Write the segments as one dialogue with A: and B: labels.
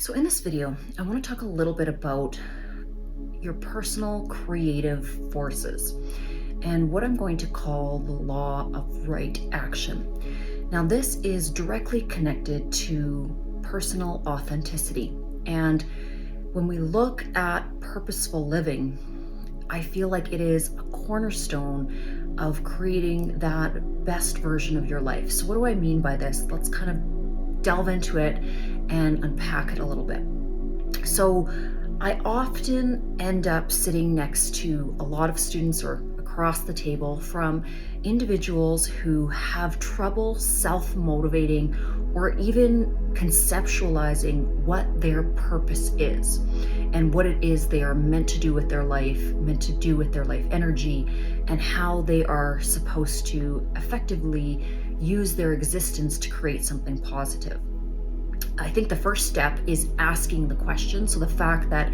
A: So in this video, I want to talk a little bit about your personal creative forces and what I'm going to call the law of right action. Now, this is directly connected to personal authenticity. And when we look at purposeful living, I feel like it is a cornerstone of creating that best version of your life. So what do I mean by this? Let's kind of delve into it and unpack it a little bit. So I often end up sitting next to a lot of students or across the table from individuals who have trouble self-motivating or even conceptualizing what their purpose is and what it is they are meant to do with their life, meant to do with their life energy, and how they are supposed to effectively use their existence to create something positive. I think the first step is asking the question. So the fact that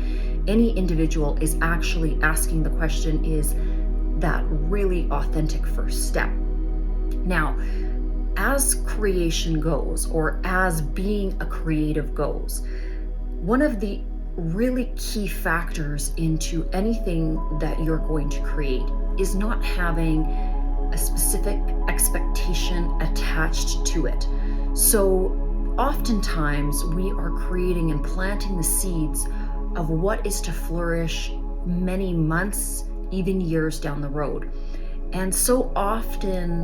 A: any individual is actually asking the question is that really authentic first step. Now, as creation goes, or as being a creative goes, one of the really key factors into anything that you're going to create is not having a specific expectation attached to it. So oftentimes we are creating and planting the seeds of what is to flourish many months, even years down the road. And so often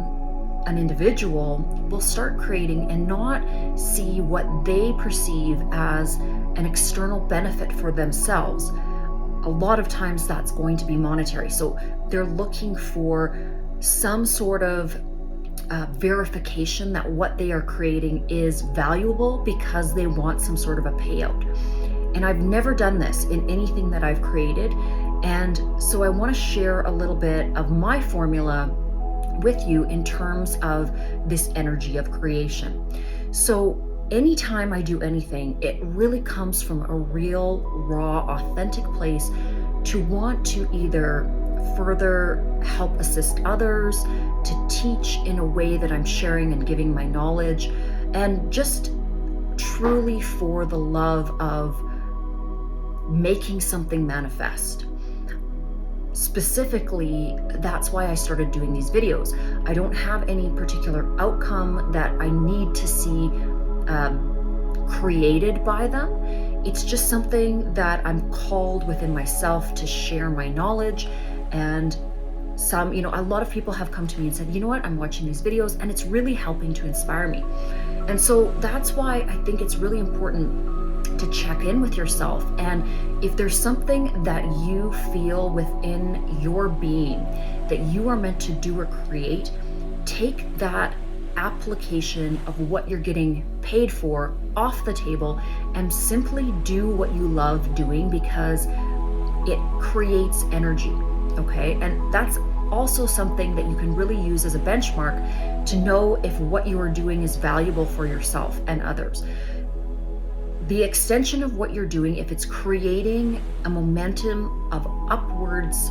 A: an individual will start creating and not see what they perceive as an external benefit for themselves. A lot of times that's going to be monetary. So they're looking for some sort of verification that what they are creating is valuable because they want some sort of a payout. And I've never done this in anything that I've created. And so I want to share a little bit of my formula with you in terms of this energy of creation. So anytime I do anything, it really comes from a real, raw, authentic place to want to either further help assist others, to teach in a way that I'm sharing and giving my knowledge, and just truly for the love of making something manifest. Specifically, that's why I started doing these videos. I don't have any particular outcome that I need to see created by them. It's just something that I'm called within myself to share my knowledge. And a lot of people have come to me and said, you know what, I'm watching these videos and it's really helping to inspire me. And so that's why I think it's really important to check in with yourself. And if there's something that you feel within your being that you are meant to do or create, take that application of what you're getting paid for off the table and simply do what you love doing, because it creates energy. Okay, and that's also something that you can really use as a benchmark to know if what you are doing is valuable for yourself and others. The extension of what you're doing, if it's creating a momentum of upwards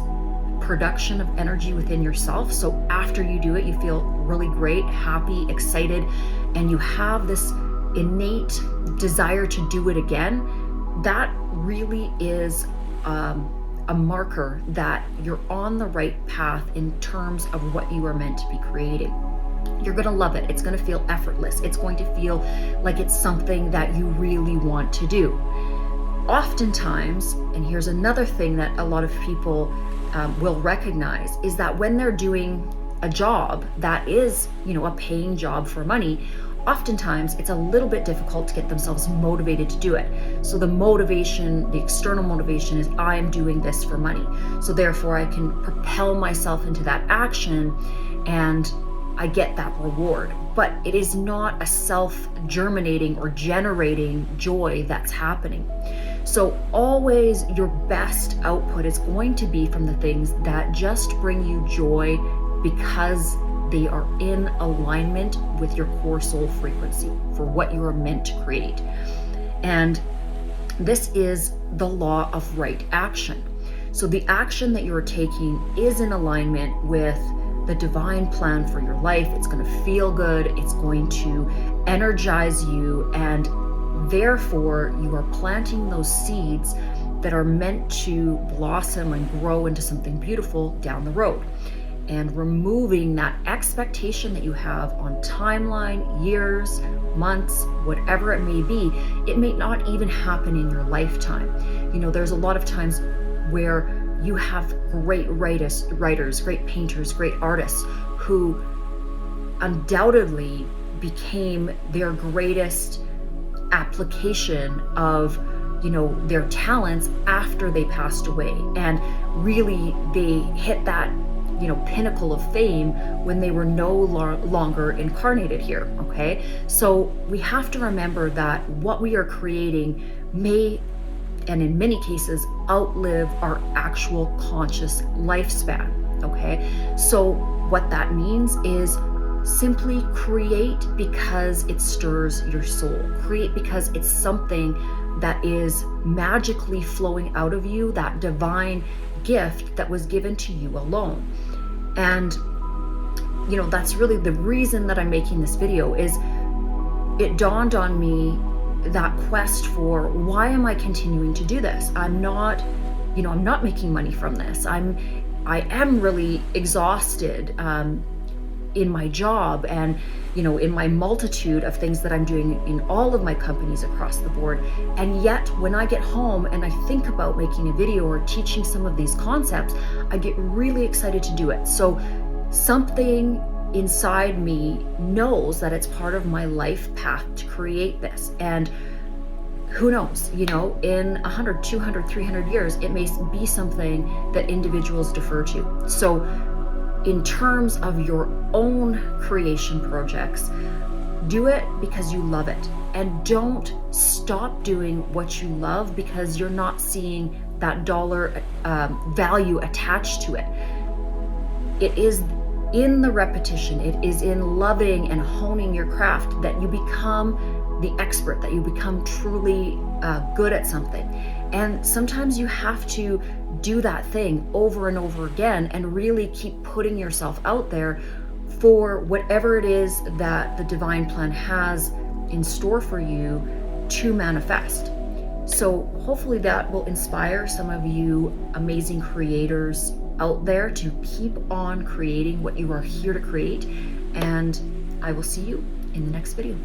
A: production of energy within yourself, so after you do it, you feel really great, happy, excited, and you have this innate desire to do it again, that really is a marker that you're on the right path in terms of what you are meant to be creating. You're going to love it. It's going to feel effortless. It's going to feel like it's something that you really want to do. Oftentimes, and here's another thing that a lot of people will recognize, is that when they're doing a job that is, a paying job for money, oftentimes it's a little bit difficult to get themselves motivated to do it. So the motivation, the external motivation is, I am doing this for money. So therefore I can propel myself into that action and I get that reward. But it is not a self-germinating or generating joy that's happening. So always your best output is going to be from the things that just bring you joy because they are in alignment with your core soul frequency for what you are meant to create. And this is the law of right action. So the action that you're taking is in alignment with the divine plan for your life. It's going to feel good. It's going to energize you and Therefore, you are planting those seeds that are meant to blossom and grow into something beautiful down the road, and removing that expectation that you have on timeline, years, months, whatever it may be. It may not even happen in your lifetime. There's a lot of times where you have great writers, great painters, great artists who undoubtedly became their greatest application of their talents after they passed away, and really they hit that pinnacle of fame when they were no longer incarnated here. Okay, so we have to remember that what we are creating may, and in many cases, outlive our actual conscious lifespan. Okay, so what that means is simply create because it stirs your soul. Create because it's something that is magically flowing out of you, that divine gift that was given to you alone. And that's really the reason that I'm making this video. Is it dawned on me that quest for, why am I continuing to do this? I'm not making money from this. I am really exhausted in my job, and in my multitude of things that I'm doing in all of my companies across the board. And yet when I get home and I think about making a video or teaching some of these concepts, I get really excited to do it. So something inside me knows that it's part of my life path to create this. And who knows, in 100, 200, 300 years, it may be something that individuals defer to. So in terms of your own creation projects, do it because you love it, and don't stop doing what you love because you're not seeing that dollar value attached to it. It is in the repetition, it is in loving and honing your craft that you become the expert, that you become truly good at something. And sometimes you have to do that thing over and over again and really keep putting yourself out there for whatever it is that the divine plan has in store for you to manifest. So hopefully that will inspire some of you amazing creators out there to keep on creating what you are here to create. And I will see you in the next video.